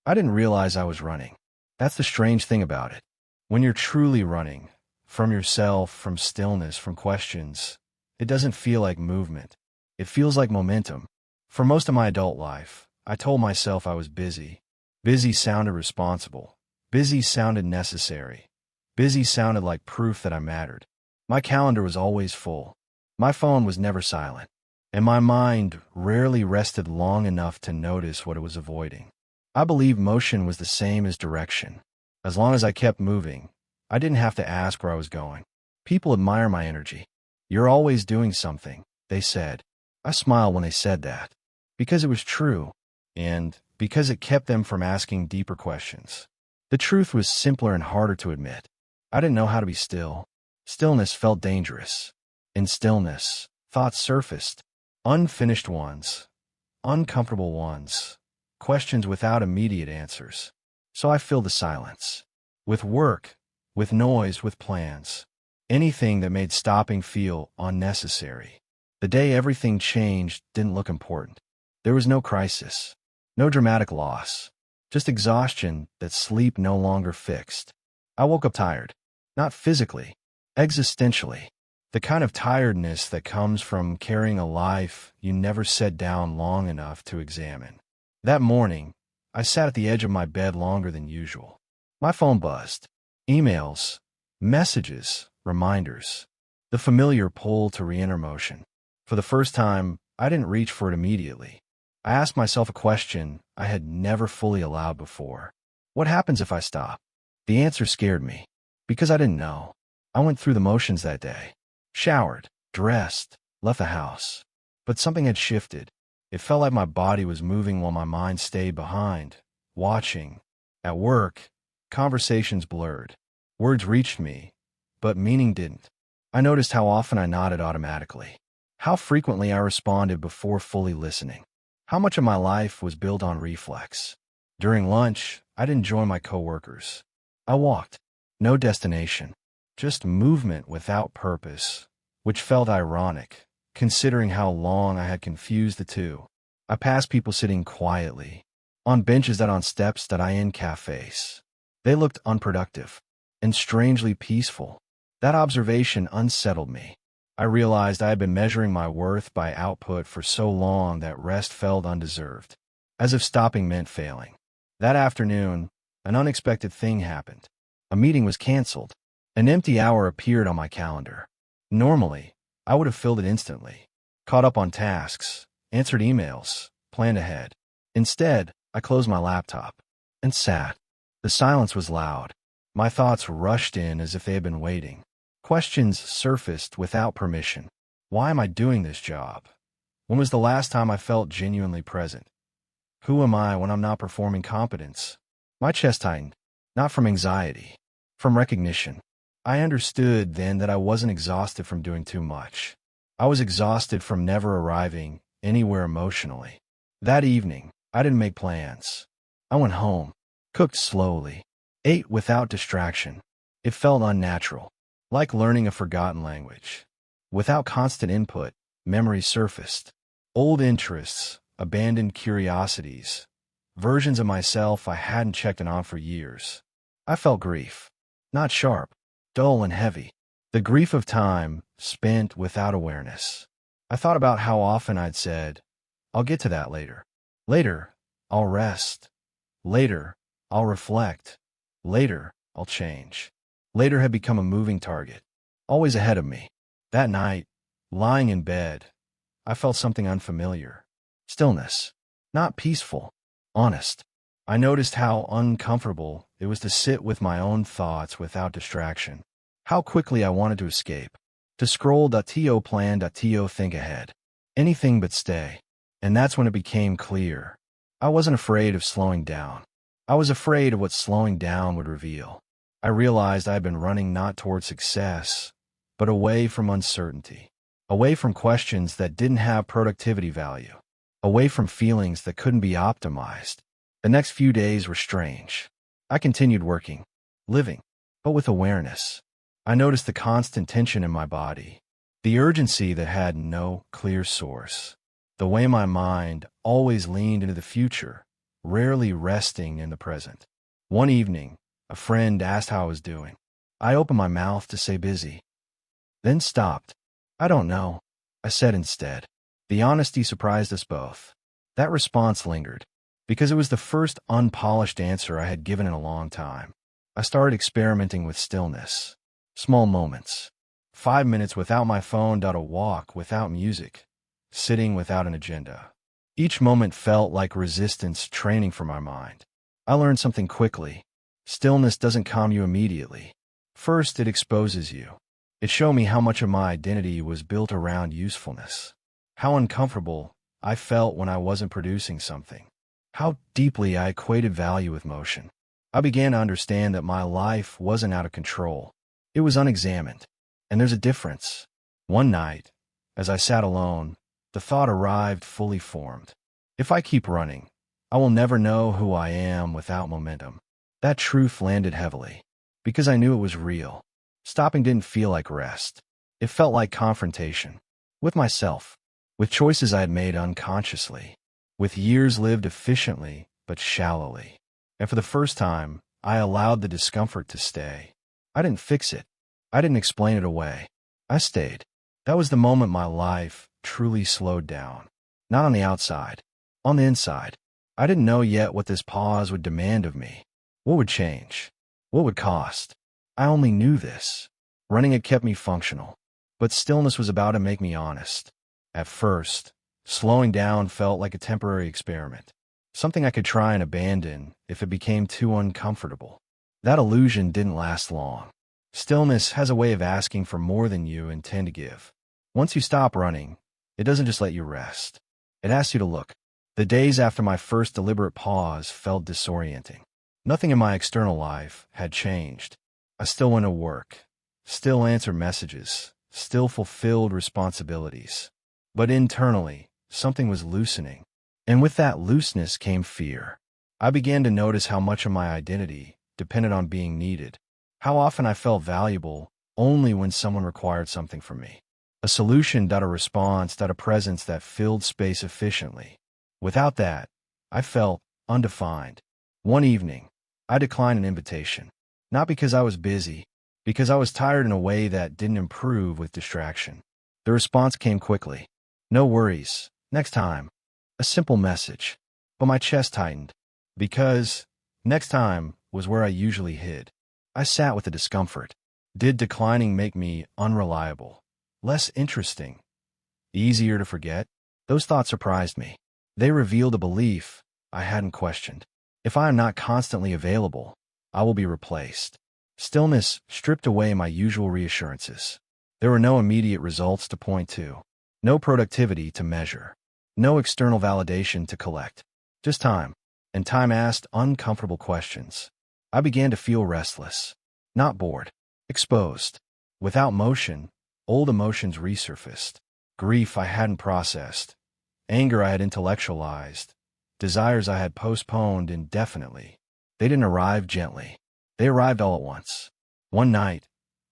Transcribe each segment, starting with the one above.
I didn't realize I was running. That's the strange thing about it. When you're truly running, from yourself, from stillness, from questions, it doesn't feel like movement. It feels like momentum. For most of my adult life, I told myself I was busy. Busy sounded responsible. Busy sounded necessary. Busy sounded like proof that I mattered. My calendar was always full. My phone was never silent. And my mind rarely rested long enough to notice what it was avoiding. I believed motion was the same as direction. As long as I kept moving, I didn't have to ask where I was going. People admire my energy. You're always doing something, they said. I smiled when they said that, because it was true, and because it kept them from asking deeper questions. The truth was simpler and harder to admit. I didn't know how to be still. Stillness felt dangerous. In stillness, thoughts surfaced. Unfinished ones. Uncomfortable ones. Questions without immediate answers. So I filled the silence. With work, with noise, with plans. Anything that made stopping feel unnecessary. The day everything changed didn't look important. There was no crisis. No dramatic loss. Just exhaustion that sleep no longer fixed. I woke up tired. Not physically. Existentially. The kind of tiredness that comes from carrying a life you never set down long enough to examine. That morning, I sat at the edge of my bed longer than usual. My phone buzzed. Emails, messages, reminders. The familiar pull to re-enter motion. For the first time, I didn't reach for it immediately. I asked myself a question I had never fully allowed before. What happens if I stop? The answer scared me, because I didn't know. I went through the motions that day. Showered, dressed, left the house. But something had shifted. It felt like my body was moving while my mind stayed behind, watching. At work, conversations blurred. Words reached me, but meaning didn't. I noticed how often I nodded automatically. How frequently I responded before fully listening. How much of my life was built on reflex. During lunch, I didn't join my coworkers. I walked. No destination. Just movement without purpose, which felt ironic, considering how long I had confused the two. I passed people sitting quietly, on benches that on steps that I in cafes. They looked unproductive and strangely peaceful. That observation unsettled me. I realized I had been measuring my worth by output for so long that rest felt undeserved, as if stopping meant failing. That afternoon, an unexpected thing happened. A meeting was canceled. An empty hour appeared on my calendar. Normally, I would have filled it instantly, caught up on tasks, answered emails, planned ahead. Instead, I closed my laptop and sat. The silence was loud. My thoughts rushed in as if they had been waiting. Questions surfaced without permission. Why am I doing this job? When was the last time I felt genuinely present? Who am I when I'm not performing competence? My chest tightened, not from anxiety, from recognition. I understood then that I wasn't exhausted from doing too much. I was exhausted from never arriving anywhere emotionally. That evening, I didn't make plans. I went home, cooked slowly, ate without distraction. It felt unnatural, like learning a forgotten language. Without constant input, memories surfaced. Old interests, abandoned curiosities, versions of myself I hadn't checked in on for years. I felt grief, not sharp, dull and heavy. The grief of time spent without awareness. I thought about how often I'd said, I'll get to that later. Later, I'll rest. Later, I'll reflect. Later, I'll change. Later had become a moving target, always ahead of me. That night, lying in bed, I felt something unfamiliar. Stillness. Not peaceful, honest. I noticed how uncomfortable it was to sit with my own thoughts without distraction. How quickly I wanted to escape. To scroll.to plan.to think ahead. Anything but stay. And that's when it became clear. I wasn't afraid of slowing down. I was afraid of what slowing down would reveal. I realized I had been running not toward success, but away from uncertainty. Away from questions that didn't have productivity value. Away from feelings that couldn't be optimized. The next few days were strange. I continued working, living, but with awareness. I noticed the constant tension in my body, the urgency that had no clear source, the way my mind always leaned into the future, rarely resting in the present. One evening, a friend asked how I was doing. I opened my mouth to say busy, then stopped. I don't know, I said instead. The honesty surprised us both. That response lingered, because it was the first unpolished answer I had given in a long time. I started experimenting with stillness. Small moments. 5 minutes without my phone, a walk without music, sitting without an agenda. Each moment felt like resistance training for my mind. I learned something quickly. Stillness doesn't calm you immediately. First, it exposes you. It showed me how much of my identity was built around usefulness. How uncomfortable I felt when I wasn't producing something. How deeply I equated value with motion. I began to understand that my life wasn't out of control. It was unexamined. And there's a difference. One night, as I sat alone, the thought arrived fully formed. If I keep running, I will never know who I am without momentum. That truth landed heavily, because I knew it was real. Stopping didn't feel like rest. It felt like confrontation. With myself. With choices I had made unconsciously. With years lived efficiently, but shallowly. And for the first time, I allowed the discomfort to stay. I didn't fix it. I didn't explain it away. I stayed. That was the moment my life truly slowed down. Not on the outside. On the inside. I didn't know yet what this pause would demand of me. What would change? What would cost? I only knew this. Running had kept me functional. But stillness was about to make me honest. At first, slowing down felt like a temporary experiment. Something I could try and abandon if it became too uncomfortable. That illusion didn't last long. Stillness has a way of asking for more than you intend to give. Once you stop running, it doesn't just let you rest. It asks you to look. The days after my first deliberate pause felt disorienting. Nothing in my external life had changed. I still went to work, still answered messages, still fulfilled responsibilities. But internally, something was loosening. And with that looseness came fear. I began to notice how much of my identity depended on being needed. How often I felt valuable only when someone required something from me. A solution, a response, a presence that filled space efficiently. Without that, I felt undefined. One evening, I declined an invitation. Not because I was busy, because I was tired in a way that didn't improve with distraction. The response came quickly. No worries, next time. A simple message. But my chest tightened. Because next time was where I usually hid. I sat with the discomfort. Did declining make me unreliable? Less interesting? Easier to forget? Those thoughts surprised me. They revealed a belief I hadn't questioned. If I am not constantly available, I will be replaced. Stillness stripped away my usual reassurances. There were no immediate results to point to. No productivity to measure. No external validation to collect. Just time. And time asked uncomfortable questions. I began to feel restless. Not bored. Exposed. Without motion, old emotions resurfaced. Grief I hadn't processed. Anger I had intellectualized. Desires I had postponed indefinitely. They didn't arrive gently. They arrived all at once. One night,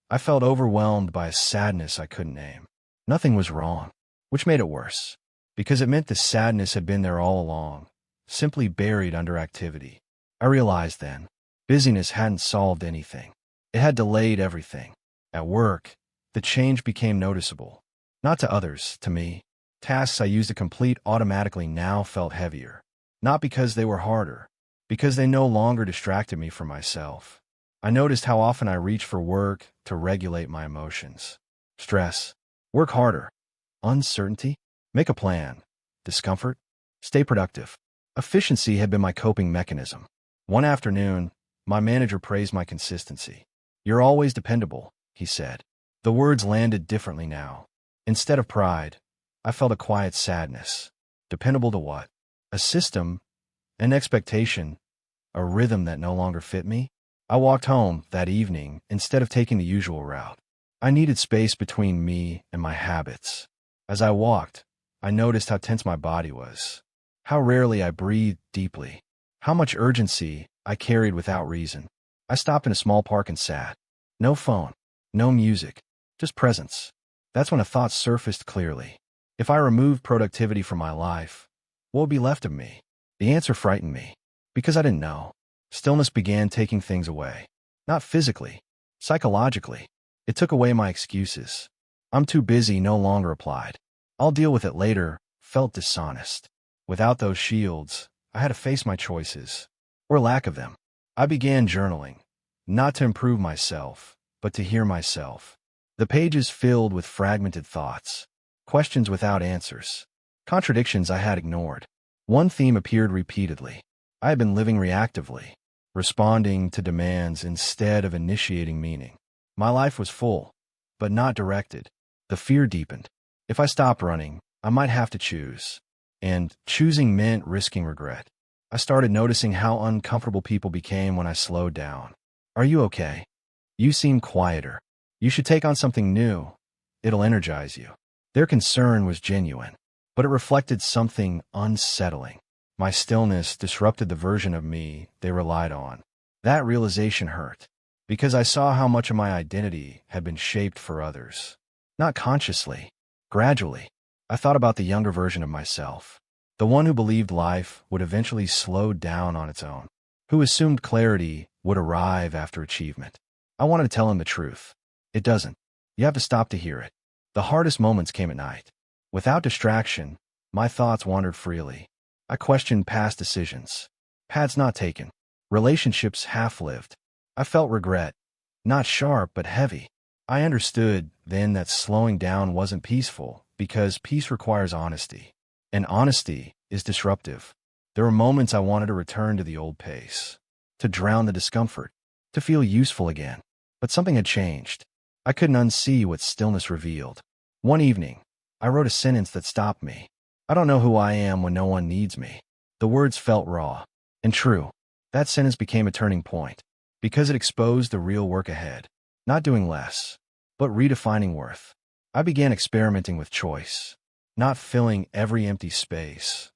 I felt overwhelmed by a sadness I couldn't name. Nothing was wrong, which made it worse, because it meant the sadness had been there all along, simply buried under activity. I realized then, busyness hadn't solved anything. It had delayed everything. At work, the change became noticeable. Not to others, to me. Tasks I used to complete automatically now felt heavier. Not because they were harder, because they no longer distracted me from myself. I noticed how often I reached for work to regulate my emotions. Stress. Work harder. Uncertainty. Make a plan. Discomfort. Stay productive. Efficiency had been my coping mechanism. One afternoon, my manager praised my consistency. "You're always dependable," he said. The words landed differently now. Instead of pride, I felt a quiet sadness. Dependable to what? A system, an expectation, a rhythm that no longer fit me? I walked home that evening instead of taking the usual route. I needed space between me and my habits. As I walked, I noticed how tense my body was, how rarely I breathed deeply, how much urgency I carried without reason. I stopped in a small park and sat. No phone, no music, just presence. That's when a thought surfaced clearly. If I removed productivity from my life, what would be left of me? The answer frightened me. Because I didn't know. Stillness began taking things away. Not physically, psychologically. It took away my excuses. I'm too busy no longer applied. I'll deal with it later felt dishonest. Without those shields, I had to face my choices, or lack of them. I began journaling, not to improve myself, but to hear myself. The pages filled with fragmented thoughts, questions without answers, contradictions I had ignored. One theme appeared repeatedly. I had been living reactively, responding to demands instead of initiating meaning. My life was full, but not directed. The fear deepened. If I stopped running, I might have to choose. And choosing meant risking regret. I started noticing how uncomfortable people became when I slowed down. Are you okay? You seem quieter. You should take on something new. It'll energize you. Their concern was genuine, but it reflected something unsettling. My stillness disrupted the version of me they relied on. That realization hurt, because I saw how much of my identity had been shaped for others. Not consciously, gradually. I thought about the younger version of myself, the one who believed life would eventually slow down on its own, who assumed clarity would arrive after achievement. I wanted to tell him the truth. It doesn't. You have to stop to hear it. The hardest moments came at night. Without distraction, my thoughts wandered freely. I questioned past decisions, paths not taken, relationships half-lived. I felt regret, not sharp but heavy. I understood then that slowing down wasn't peaceful, because peace requires honesty, and honesty is disruptive. There were moments I wanted to return to the old pace, to drown the discomfort, to feel useful again. But something had changed. I couldn't unsee what stillness revealed. One evening, I wrote a sentence that stopped me. I don't know who I am when no one needs me. The words felt raw and true. That sentence became a turning point, because it exposed the real work ahead. Not doing less, but redefining worth. I began experimenting with choice, not filling every empty space,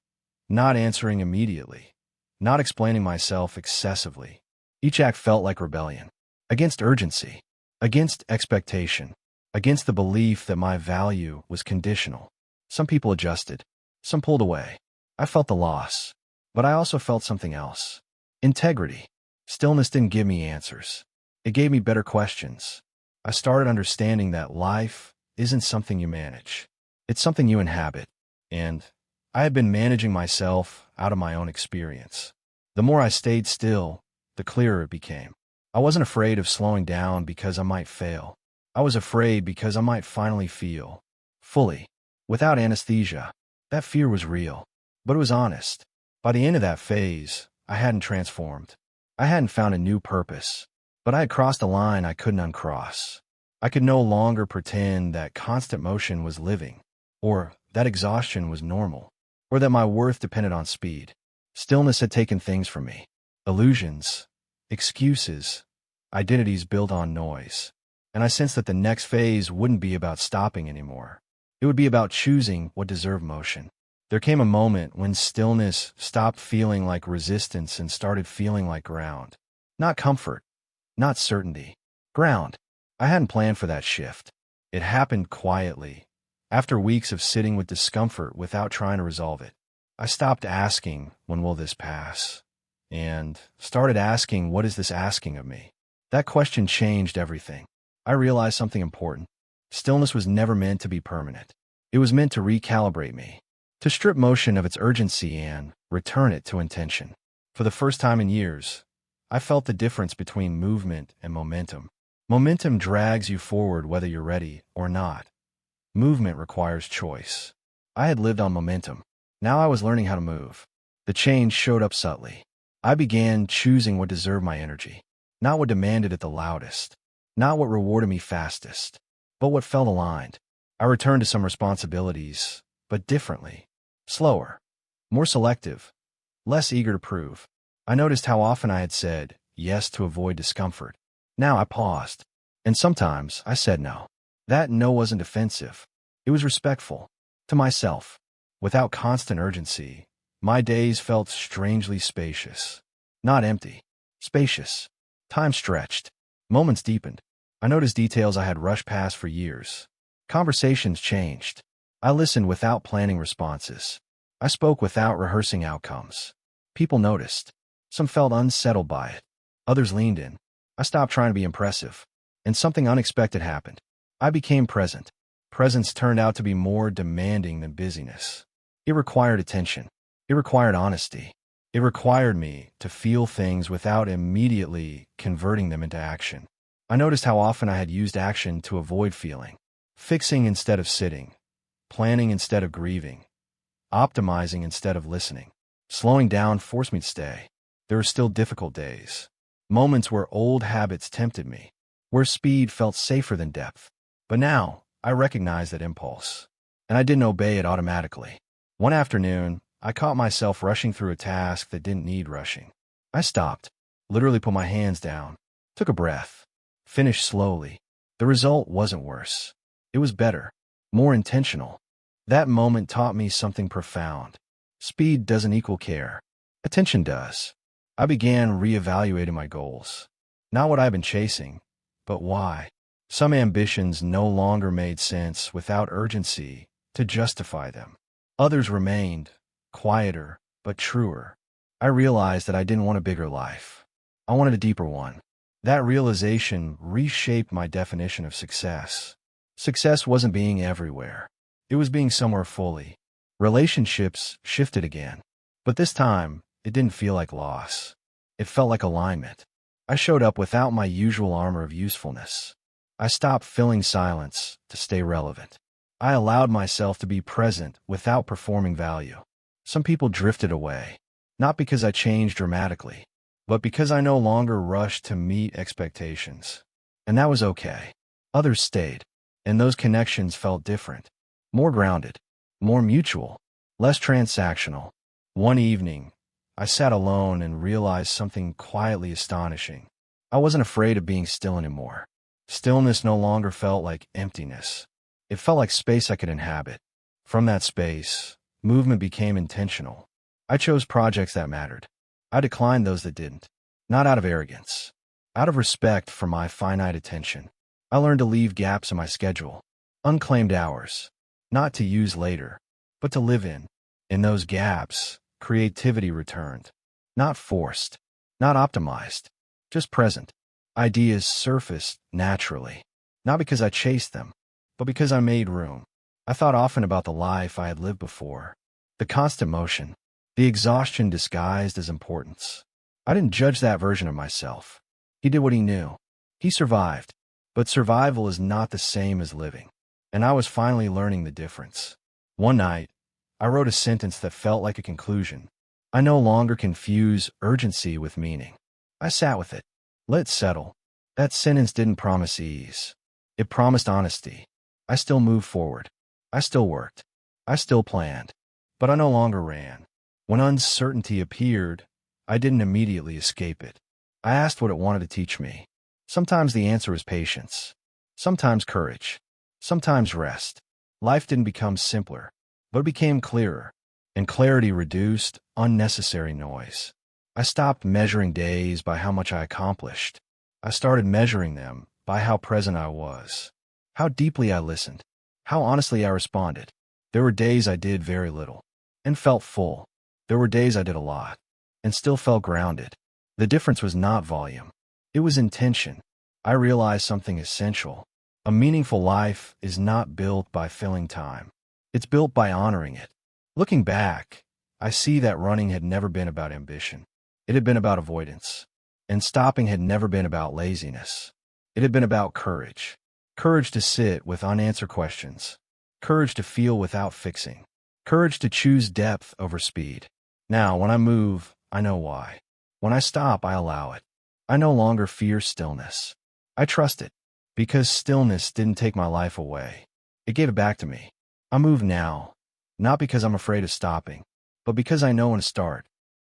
not answering immediately, not explaining myself excessively. Each act felt like rebellion, against urgency, against expectation, against the belief that my value was conditional. Some people adjusted, some pulled away. I felt the loss, but I also felt something else. Integrity. Stillness didn't give me answers. It gave me better questions. I started understanding that life isn't something you manage. It's something you inhabit. And I had been managing myself out of my own experience. The more I stayed still, the clearer it became. I wasn't afraid of slowing down because I might fail. I was afraid because I might finally feel fully, without anesthesia. That fear was real, but it was honest. By the end of that phase, I hadn't transformed. I hadn't found a new purpose, but I had crossed a line I couldn't uncross. I could no longer pretend that constant motion was living, or that exhaustion was normal, or that my worth depended on speed. Stillness had taken things from me. Illusions, excuses, identities built on noise. And I sensed that the next phase wouldn't be about stopping anymore. It would be about choosing what deserved motion. There came a moment when stillness stopped feeling like resistance and started feeling like ground. Not comfort, not certainty. Ground. I hadn't planned for that shift. It happened quietly, after weeks of sitting with discomfort without trying to resolve it. I stopped asking, when will this pass? And started asking, what is this asking of me? That question changed everything. I realized something important. Stillness was never meant to be permanent. It was meant to recalibrate me, to strip motion of its urgency and return it to intention. For the first time in years, I felt the difference between movement and momentum. Momentum drags you forward whether you're ready or not. Movement requires choice. I had lived on momentum. Now I was learning how to move. The change showed up subtly. I began choosing what deserved my energy, not what demanded it the loudest, not what rewarded me fastest, but what felt aligned. I returned to some responsibilities, but differently, slower, more selective, less eager to prove. I noticed how often I had said yes to avoid discomfort. Now I paused, and sometimes I said no. That no wasn't defensive. It was respectful, to myself. Without constant urgency, my days felt strangely spacious. Not empty, spacious. Time stretched. Moments deepened. I noticed details I had rushed past for years. Conversations changed. I listened without planning responses. I spoke without rehearsing outcomes. People noticed. Some felt unsettled by it. Others leaned in. I stopped trying to be impressive. And something unexpected happened. I became present. Presence turned out to be more demanding than busyness. It required attention. It required honesty. It required me to feel things without immediately converting them into action. I noticed how often I had used action to avoid feeling. Fixing instead of sitting. Planning instead of grieving. Optimizing instead of listening. Slowing down forced me to stay. There were still difficult days. Moments where old habits tempted me. Where speed felt safer than depth. But now, I recognized that impulse. And I didn't obey it automatically. One afternoon, I caught myself rushing through a task that didn't need rushing. I stopped, literally put my hands down, took a breath, finished slowly. The result wasn't worse. It was better, more intentional. That moment taught me something profound. Speed doesn't equal care. Attention does. I began reevaluating my goals. Not what I've been chasing, but why. Some ambitions no longer made sense without urgency to justify them. Others remained, quieter, but truer. I realized that I didn't want a bigger life. I wanted a deeper one. That realization reshaped my definition of success. Success wasn't being everywhere. It was being somewhere fully. Relationships shifted again. But this time, it didn't feel like loss. It felt like alignment. I showed up without my usual armor of usefulness. I stopped filling silence to stay relevant. I allowed myself to be present without performing value. Some people drifted away, not because I changed dramatically, but because I no longer rushed to meet expectations. And that was okay. Others stayed, and those connections felt different, more grounded, more mutual, less transactional. One evening, I sat alone and realized something quietly astonishing. I wasn't afraid of being still anymore. Stillness no longer felt like emptiness. It felt like space I could inhabit. From that space, movement became intentional. I chose projects that mattered. I declined those that didn't. Not out of arrogance. Out of respect for my finite attention. I learned to leave gaps in my schedule. Unclaimed hours. Not to use later, but to live in. In those gaps, creativity returned. Not forced. Not optimized. Just present. Ideas surfaced naturally. Not because I chased them, but because I made room. I thought often about the life I had lived before. The constant motion. The exhaustion disguised as importance. I didn't judge that version of myself. He did what he knew. He survived. But survival is not the same as living. And I was finally learning the difference. One night, I wrote a sentence that felt like a conclusion. I no longer confuse urgency with meaning. I sat with it. Let it settle. That sentence didn't promise ease. It promised honesty. I still moved forward. I still worked. I still planned. But I no longer ran. When uncertainty appeared, I didn't immediately escape it. I asked what it wanted to teach me. Sometimes the answer was patience. Sometimes courage. Sometimes rest. Life didn't become simpler, but it became clearer. And clarity reduced unnecessary noise. I stopped measuring days by how much I accomplished. I started measuring them by how present I was, how deeply I listened, how honestly I responded. There were days I did very little and felt full. There were days I did a lot and still felt grounded. The difference was not volume. It was intention. I realized something essential. A meaningful life is not built by filling time. It's built by honoring it. Looking back, I see that running had never been about ambition. It had been about avoidance. And stopping had never been about laziness. It had been about courage. Courage to sit with unanswered questions. Courage to feel without fixing. Courage to choose depth over speed. Now, when I move, I know why. When I stop, I allow it. I no longer fear stillness. I trust it. Because stillness didn't take my life away. It gave it back to me. I move now, not because I'm afraid of stopping, but because I know when to start.